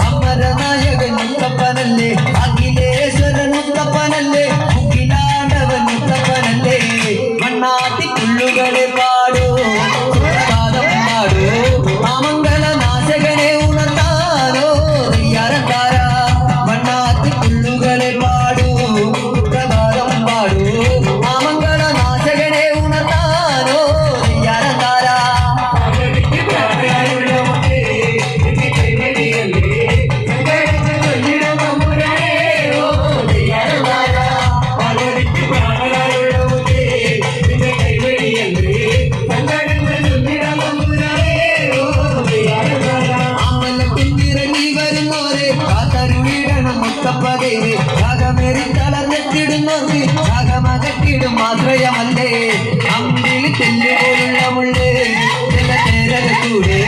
അമരനായകൻ മുത്തപ്പനല്ലേ, അഖിലേശ്വരൻ മുത്തപ്പനല്ലേ, മുഖിലാണ്ടവൻ മുത്തപ്പനല്ലേ. മണ്ണാത്തി പുള്ളുകളെ പാടൂ, സുപ്രഭാതം പാടൂ, ആമംഗല നാശകനെ ഉണർത്താനോ തയ്യാറക്കാര. മണ്ണാത്തി പുള്ളുകളെ പാടൂ, സുപ്രഭാതം പാടൂ, ആമംഗല നാശകനെ ഉണർത്താനോ തയ്യാറക്കാര. ആശ്രയമല്ലേ അമ്പിൽ തെല്ലുപോലുള്ള മുള്ളേ ചില തേരകൂടെ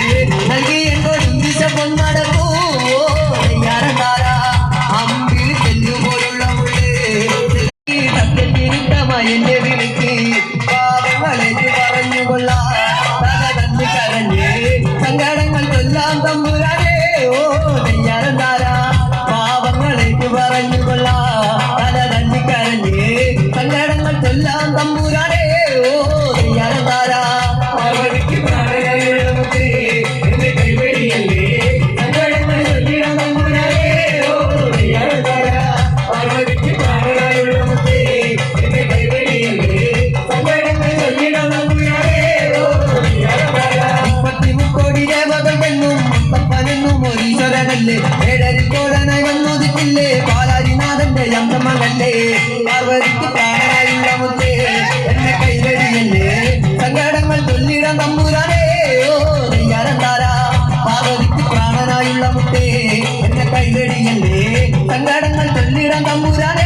നൽകി എന്തോടും ദിശ പൊന്നടക്കൂ തയ്യാറക്കാര. അമ്പിൽ തെല്ലുപോലുള്ള മുള്ളേ സത്യത്തിരുത്തമായി എന്നെ വിളിക്ക് പാപങ്ങളേക്ക് പറഞ്ഞുകൊള്ളാം. തകതന്ന് കരഞ്ഞ് സങ്കടങ്ങൾ കൊല്ലാം തമ്പുരാനേ ഓ തയ്യാറക്കാര. പാപങ്ങളേക്ക് പറഞ്ഞുകൊള്ളാം, തലതന്ന് കരഞ്ഞ് സങ്കടങ്ങൾ കൊല്ലാം തമ്പുരാനേ ഓ തയ്യാറക്കാര. പാർവതിക്ക് പ്രാണനായുള്ള മുത്തേ എന്റെ കൈവഴിയല്ലേ, സങ്കടങ്ങൾ ചൊല്ലിടാം തമ്പുരാനേ ഓ തയ്യാറക്കാര. പാർവതിക്ക് പ്രാണനായുള്ള മുത്തേ എന്റെ കൈവഴിയല്ലേ, സങ്കടങ്ങൾ ചൊല്ലിടാം തമ്പുരാനേ ഓ തയ്യാറക്കാര. 33 ദേവതകെന്നും മുത്തപ്പനെന്നും ഒരീശ്വരനല്ലേ, ഏഴരിക്കോടനായി വന്നൊതുക്കില്ലേ പാലാരിനാഥന്റെ യന്ത്രമകല്ലേ. പാർവതിക്ക് പ്രാണനായുള്ള മുത്തേ എന്നെ കൈവഴിയല്ലേ, സങ്കടങ്ങൾ ചൊല്ലിടാം തമ്പുരാനേ ഓ തയ്യാറക്കാര. പാർവതിക്ക് പ്രാണനായുള്ള മുത്തേ എന്നെ കൈവഴിയല്ലേ, സങ്കടങ്ങൾ ചൊല്ലിടാം തമ്പുരാനേ